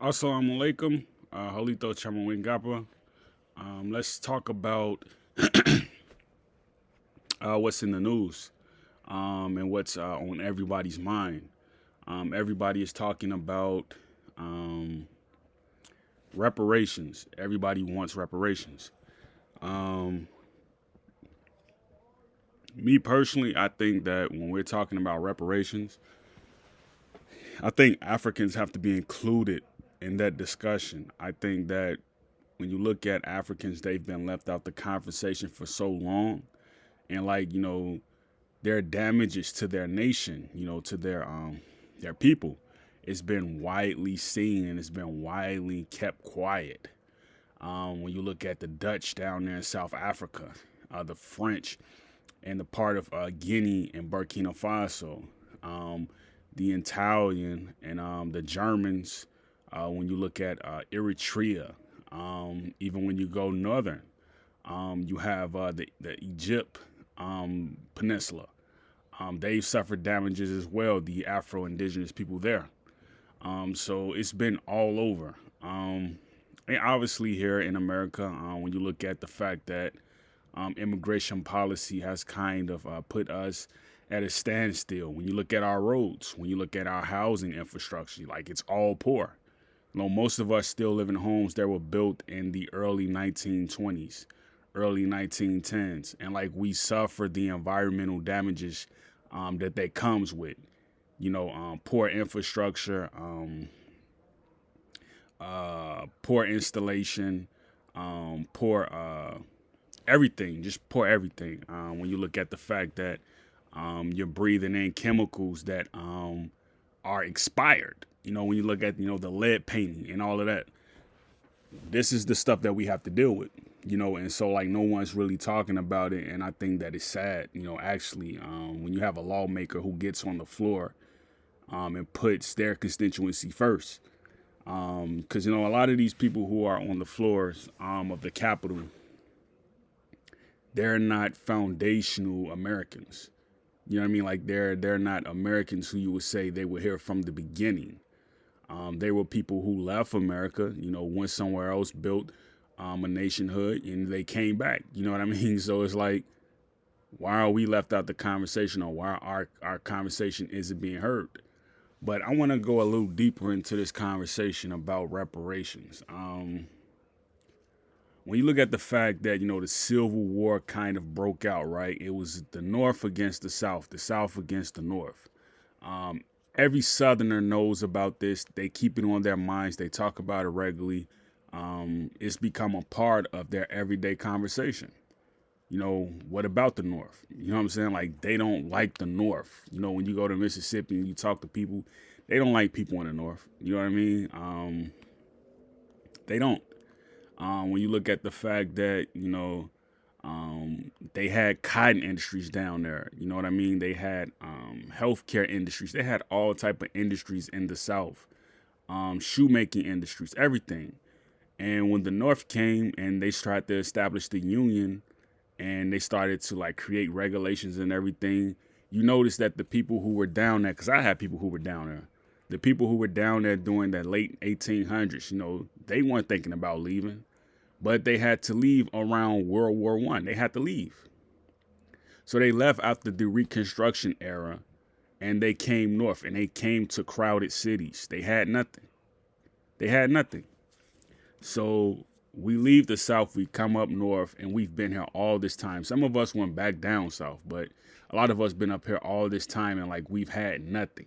Assalamu alaikum. Halito Chamawingapa. Let's talk about what's in the news and what's on everybody's mind. Everybody is talking about um, reparations. Everybody wants reparations. Um, Me personally, I think that when we're talking about reparations, I think Africans have to be included in that discussion. I think that when you look at Africans, they've been left out the conversation for so long, and their damages to their nation, to their people, it's been widely seen and it's been widely kept quiet. When you look at the Dutch down there in South Africa, the French, and the part of Guinea and Burkina Faso, um, the Italian and the Germans. When you look at Eritrea, even when you go northern, you have the Egypt peninsula. They've suffered damages as well. The Afro-Indigenous people there. So it's been all over. And obviously here in America, when you look at the fact that immigration policy has kind of put us at a standstill. When you look at our roads, when you look at our housing infrastructure, like it's all poor. Most of us still live in homes that were built in the early 1920s, early 1910s, and like we suffered the environmental damages that comes with, poor infrastructure, poor installation, poor everything, just poor everything. When you look at the fact that you're breathing in chemicals that are expired. When you look at the lead painting and all of that, this is the stuff that we have to deal with. And so like no one's really talking about it, and I think that it's sad. Actually, when you have a lawmaker who gets on the floor and puts their constituency first, because a lot of these people who are on the floors of the Capitol, they're not foundational Americans. You know what I mean? Like they're not Americans who you would say they were here from the beginning. They were people who left America, went somewhere else, built a nationhood, and they came back. You know what I mean? So it's like, why are we left out the conversation, or why our conversation isn't being heard? But I want to go a little deeper into this conversation about reparations. When you look at the fact that the Civil War kind of broke out, right? It was the North against the South against the North. Um, every Southerner knows about this. They keep it on their minds. They talk about it regularly. It's become a part of their everyday conversation. What about the North? You know what I'm saying? Like they don't like the North. When you go to Mississippi and you talk to people, they don't like people in the North. You know what I mean? They don't. When you look at the fact that they had cotton industries down there, you know what I mean. They had healthcare industries. They had all type of industries in the South, shoemaking industries, everything. And when the North came and they started to establish the Union, and they started to like create regulations and everything, you notice that the people who were down there, because I had people who were down there, the people who were down there during that late 1800s, they weren't thinking about leaving, but they had to leave around World War One. They had to leave. So they left after the Reconstruction era, and they came north, and they came to crowded cities. They had nothing. They had nothing. So we leave the South, we come up north, and we've been here all this time. Some of us went back down south, but a lot of us been up here all this time, and like we've had nothing.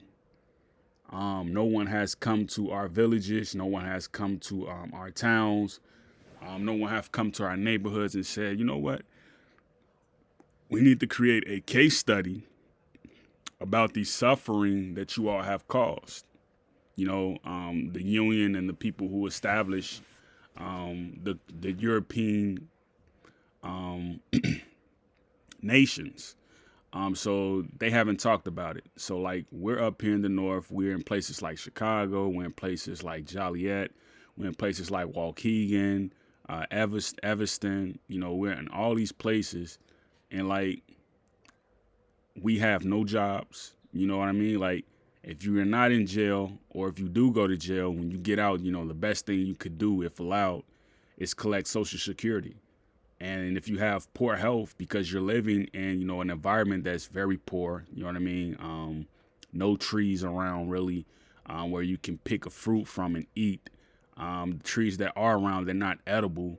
No one has come to our villages. No one has come to our towns. No one have come to our neighborhoods and said, you know what? We need to create a case study about the suffering that you all have caused. The Union and the people who established the European um, nations. So they haven't talked about it. So like we're up here in the North, we're in places like Chicago, we're in places like Joliet, we're in places like Waukegan, Evanston. We're in all these places, and like we have no jobs. You know what I mean? Like If you're not in jail, or if you do go to jail, when you get out, the best thing you could do, if allowed, is collect Social Security. And if you have poor health because you're living in, an environment that's very poor, you know what I mean? No trees around really, where you can pick a fruit from and eat. Trees that are around, they're not edible.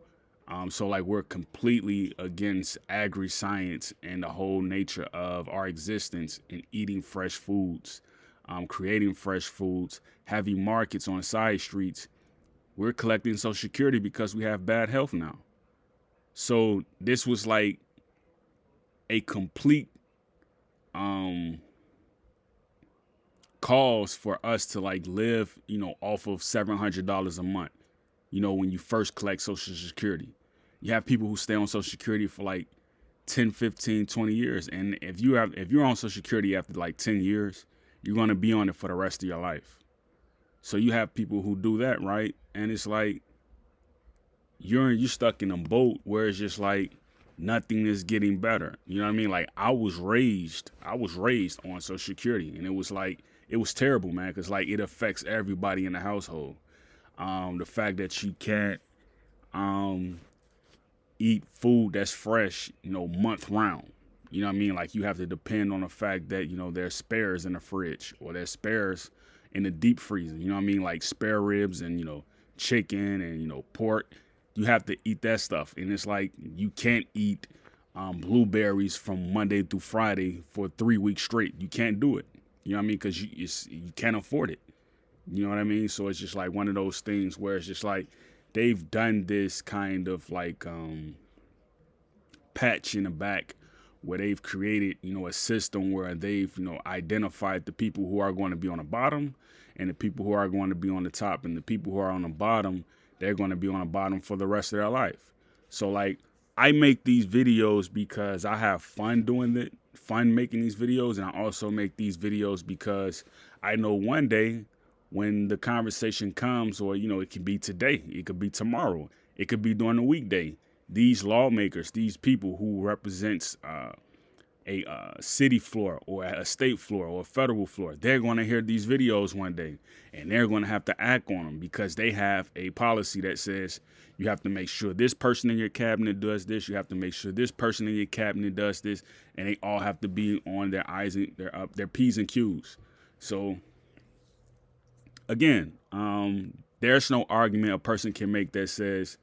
So like we're completely against agri-science and the whole nature of our existence in eating fresh foods, creating fresh foods, having markets on side streets. We're collecting Social Security because we have bad health now. So this was like a complete cause for us to like live, off of $700 a month. When you first collect Social Security, you have people who stay on Social Security for like 10, 15, 20 years. And if you're on Social Security after like 10 years, you're going to be on it for the rest of your life. So you have people who do that, right? And it's like you're stuck in a boat where it's just like nothing is getting better. You know what I mean? Like I was raised on Social Security, and it was terrible, man, because like it affects everybody in the household. The fact that you can't eat food that's fresh, month round. You know what I mean? Like you have to depend on the fact that, there's spares in the fridge, or there's spares in the deep freezer. You know what I mean? Like spare ribs and, chicken and, pork. You have to eat that stuff. And it's like you can't eat blueberries from Monday through Friday for 3 weeks straight. You can't do it. You know what I mean? Because you can't afford it. You know what I mean? So it's just like one of those things where it's just like they've done this kind of like patch in the back where they've created, a system where they've, identified the people who are going to be on the bottom and the people who are going to be on the top. And the people who are on the bottom, they're going to be on the bottom for the rest of their life. So like I make these videos because I have fun doing it, fun making these videos. And I also make these videos because I know one day when the conversation comes, or, it can be today, it could be tomorrow, it could be during the weekday. These lawmakers, these people who represents a city floor or a state floor or a federal floor, they're going to hear these videos one day, and they're going to have to act on them because they have a policy that says you have to make sure this person in your cabinet does this. You have to make sure this person in your cabinet does this, and they all have to be on their I's and their P's and Q's. So again, there's no argument a person can make that says,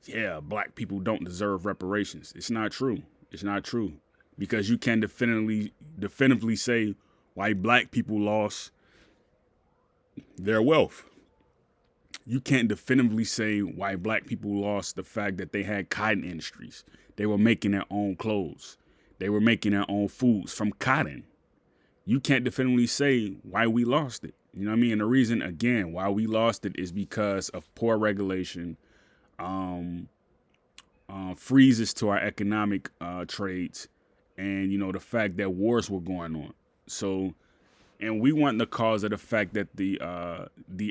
yeah, black people don't deserve reparations. It's not true. It's not true, because you can definitively say why black people lost their wealth. You can't definitively say why black people lost the fact that they had cotton industries. They were making their own clothes. They were making their own foods from cotton. You can't definitively say why we lost it. You know what I mean? And the reason, again, why we lost it is because of poor regulation, freezes to our economic trades, and, the fact that wars were going on. So, and we weren't the cause of the fact that the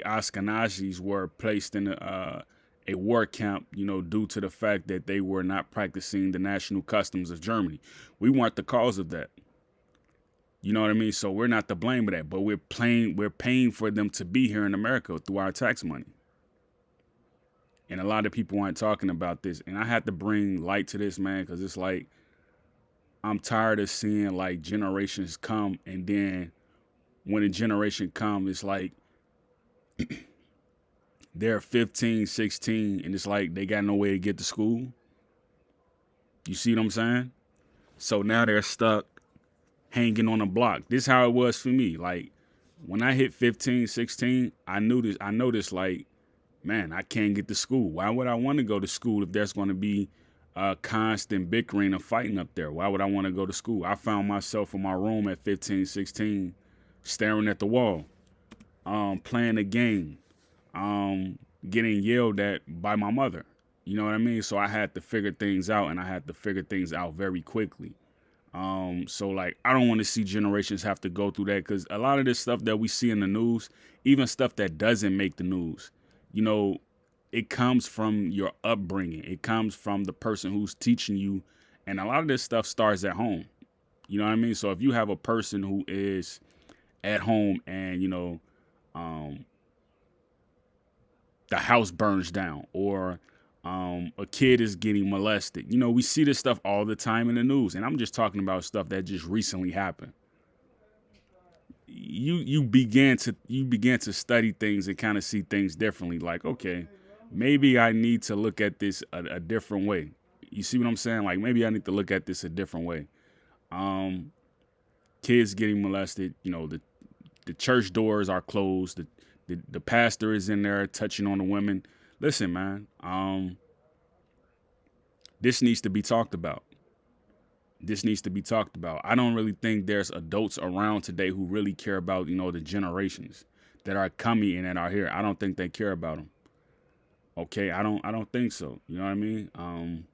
Ashkenazis were placed in a war camp, due to the fact that they were not practicing the national customs of Germany. We weren't the cause of that. You know what I mean? So we're not to blame for that, but we're paying for them to be here in America through our tax money. And a lot of people aren't talking about this. And I had to bring light to this, man, because it's like I'm tired of seeing like generations come, and then when a generation comes, it's like they're 15, 16, and it's like they got no way to get to school. You see what I'm saying? So now they're stuck hanging on a block. This is how it was for me. Like when I hit 15, 16, I noticed like, man, I can't get to school. Why would I want to go to school if there's going to be constant bickering and fighting up there? Why would I want to go to school? I found myself in my room at 15, 16, staring at the wall, playing a game, getting yelled at by my mother. You know what I mean? So I had to figure things out, and I had to figure things out very quickly. So like, I don't want to see generations have to go through that, because a lot of this stuff that we see in the news, even stuff that doesn't make the news, it comes from your upbringing. It comes from the person who's teaching you. And a lot of this stuff starts at home. You know what I mean? So if you have a person who is at home and, um, the house burns down, or a kid is getting molested. We see this stuff all the time in the news, and I'm just talking about stuff that just recently happened. You began to study things and kind of see things differently. Like, okay, maybe I need to look at this a different way. You see what I'm saying? Like, maybe I need to look at this a different way. Um, Kids getting molested. The church doors are closed. The pastor is in there touching on the women. Listen, man. This needs to be talked about. This needs to be talked about. I don't really think there's adults around today who really care about, the generations that are coming and that are here. I don't think they care about them. Okay, I don't think so. You know what I mean?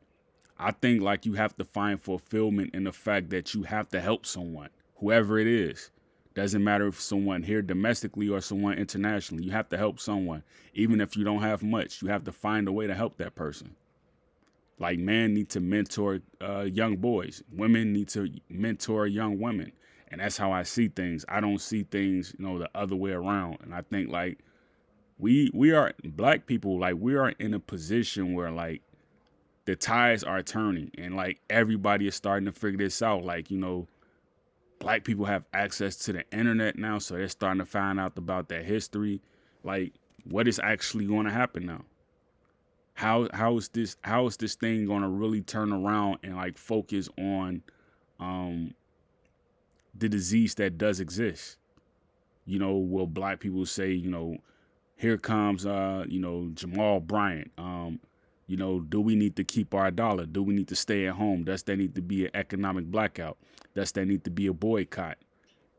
I think like you have to find fulfillment in the fact that you have to help someone, whoever it is. Doesn't matter if someone here domestically or someone internationally. You have to help someone, even if you don't have much. You have to find a way to help that person. Like, men need to mentor young boys. Women need to mentor young women. And that's how I see things. I don't see things, the other way around. And I think like we are black people, like we are in a position where like the tides are turning and like everybody is starting to figure this out. Like, black people have access to the internet now, so they're starting to find out about their history. Like, what is actually going to happen now? How is this thing going to really turn around and like focus on um the disease that does exist? Will black people say, here comes Jamal Bryant. Do we need to keep our dollar? Do we need to stay at home? Does there need to be an economic blackout? Does there need to be a boycott?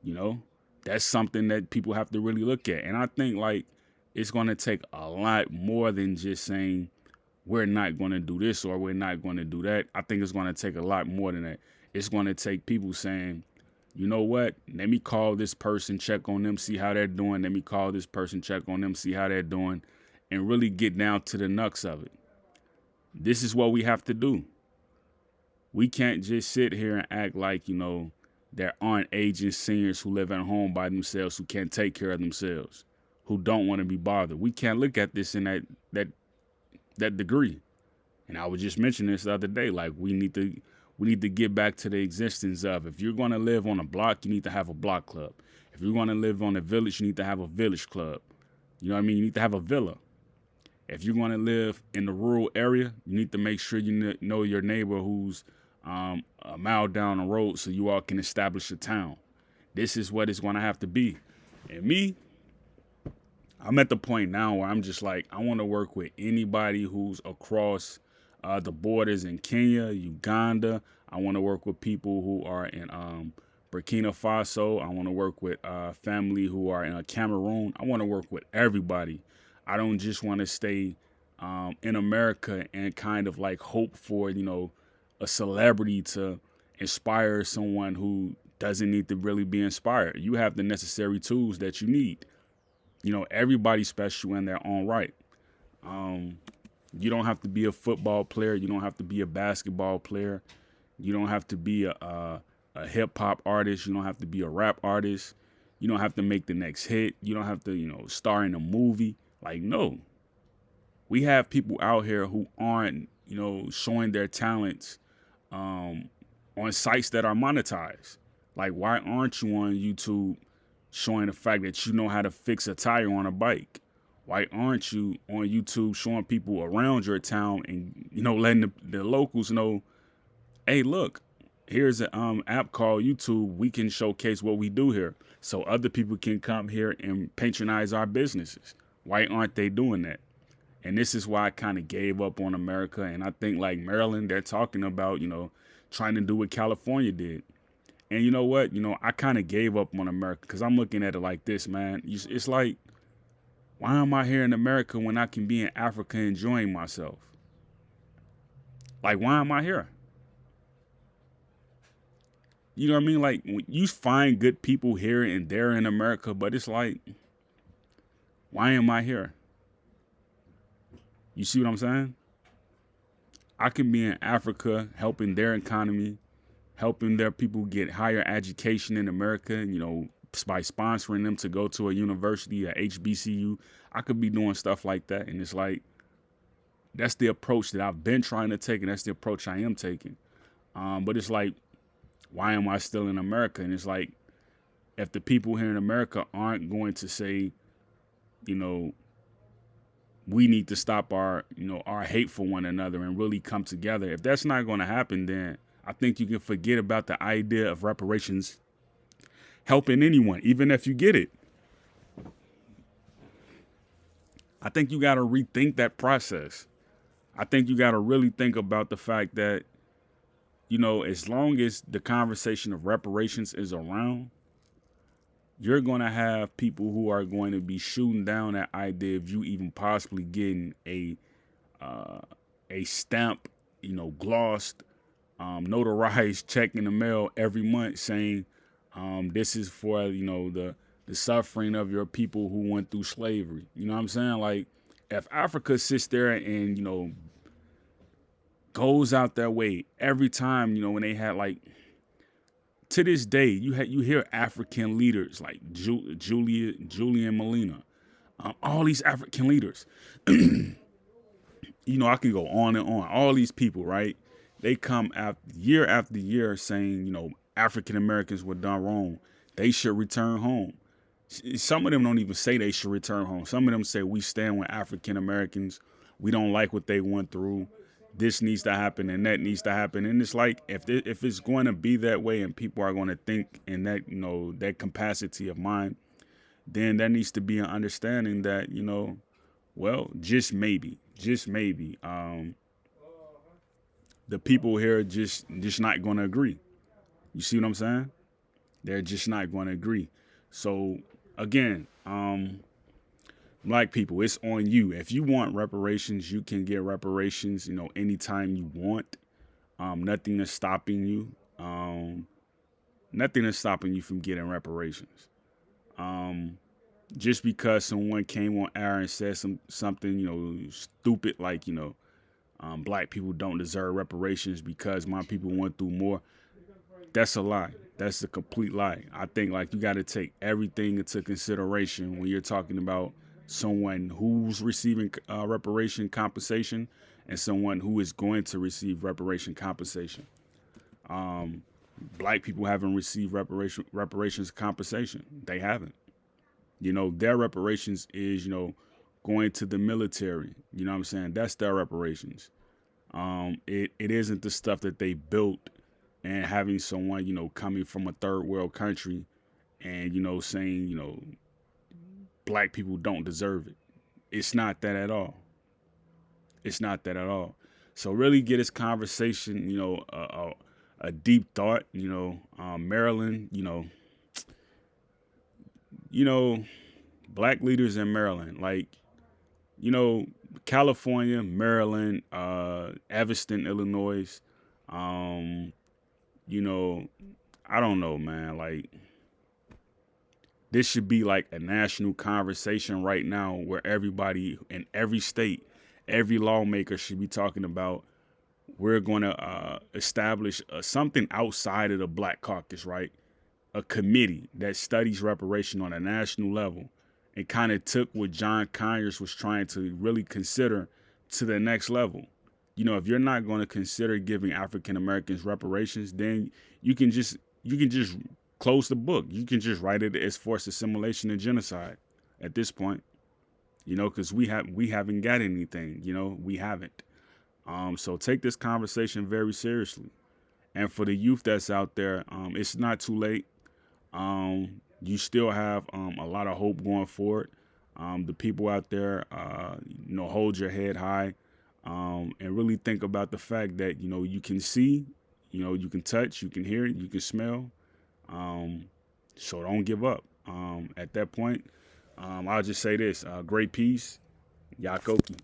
You know, that's something that people have to really look at. And I think like it's going to take a lot more than just saying we're not going to do this or we're not going to do that. I think it's going to take a lot more than that. It's going to take people saying, you know what? Let me call this person, check on them, see how they're doing. Let me call this person, check on them, see how they're doing, and really get down to the nux of it. This is what we have to do. We can't just sit here and act like, there aren't aging seniors who live at home by themselves, who can't take care of themselves, who don't want to be bothered. We can't look at this in that degree. And I was just mentioning this the other day. Like, we need to get back to the existence of, if you're going to live on a block, you need to have a block club. If you're going to live on a village, you need to have a village club. You know what I mean? You need to have a villa. If you're going to live in the rural area, you need to make sure you know your neighbor who's a mile down the road so you all can establish a town. This is what it's going to have to be. And me, I'm at the point now where I'm just like, I want to work with anybody who's across the borders in Kenya, Uganda. I want to work with people who are in Burkina Faso. I want to work with family who are in Cameroon. I want to work with everybody. I don't just want to stay in America and kind of like hope for, a celebrity to inspire someone who doesn't need to really be inspired. You have the necessary tools that you need. Everybody's special in their own right. You don't have to be a football player. You don't have to be a basketball player. You don't have to be a hip hop artist. You don't have to be a rap artist. You don't have to make the next hit. You don't have to, star in a movie. Like, no. We have people out here who aren't, showing their talents on sites that are monetized. Like, why aren't you on YouTube showing the fact that you know how to fix a tire on a bike? Why aren't you on YouTube showing people around your town and, letting the locals know, hey, look, here's an app called YouTube. We can showcase what we do here so other people can come here and patronize our businesses. Why aren't they doing that? And this is why I kind of gave up on America. And I think like Maryland, they're talking about, trying to do what California did. And you know what? I kind of gave up on America because I'm looking at it like this, man. It's like, why am I here in America when I can be in Africa enjoying myself? Like, why am I here? You know what I mean? Like, you find good people here and there in America, but it's like, why am I here? You see what I'm saying? I can be in Africa helping their economy, helping their people get higher education in America, by sponsoring them to go to a university, a HBCU. I could be doing stuff like that. And it's like, that's the approach that I've been trying to take, and that's the approach I am taking. But it's like, why am I still in America? And it's like, if the people here in America aren't going to say, you know, we need to stop our, our hate for one another and really come together. If that's not going to happen, then I think you can forget about the idea of reparations helping anyone, even if you get it. I think you got to rethink that process. I think you got to really think about the fact that, as long as the conversation of reparations is around, you're going to have people who are going to be shooting down that idea of you even possibly getting a stamp, glossed, notarized check in the mail every month saying this is for, the suffering of your people who went through slavery. You know what I'm saying? Like, if Africa sits there and, goes out that way every time, when they had, like, to this day, you hear African leaders like Julian Molina, all these African leaders. I can go on and on. All these people, right? They come after year saying, African Americans were done wrong. They should return home. Some of them don't even say they should return home. Some of them say we stand with African Americans. We don't like what they went through. This needs to happen and that needs to happen. And it's like, if it's going to be that way and people are going to think in that, that capacity of mind, then there needs to be an understanding that, well, just maybe, the people here are just not going to agree. You see what I'm saying? They're just not going to agree. So again, Black people, it's on you. If you want reparations, you can get reparations, anytime you want. Nothing is stopping you. Nothing is stopping you from getting reparations. Just because someone came on air and said something, stupid like, Black people don't deserve reparations because my people went through more. That's a lie. That's a complete lie. I think like you got to take everything into consideration when you're talking about someone who's receiving reparation compensation and someone who is going to receive reparation compensation. Black people haven't received reparations compensation. They haven't. Their reparations is, going to the military. You know what I'm saying? That's their reparations. It isn't the stuff that they built and having someone, coming from a third world country and, saying, Black people don't deserve it. It's not that at all. It's not that at all. So really get this conversation, a deep thought, Maryland, Black leaders in Maryland, like, California, Maryland, Evanston, Illinois, I don't know, man, like, this should be like a national conversation right now where everybody in every state, every lawmaker should be talking about we're going to establish something outside of the Black Caucus, right? A committee that studies reparation on a national level and kind of took what John Conyers was trying to really consider to the next level. If you're not going to consider giving African Americans reparations, then you can just close the book. You can just write it as forced assimilation and genocide at this point, because we haven't got anything, we haven't. So take this conversation very seriously. And for the youth that's out there, it's not too late. You still have a lot of hope going forward. The people out there, hold your head high and really think about the fact that, you can see, you can touch, you can hear, you can smell. So don't give up. At that point, I'll just say this, great peace, Yakoki.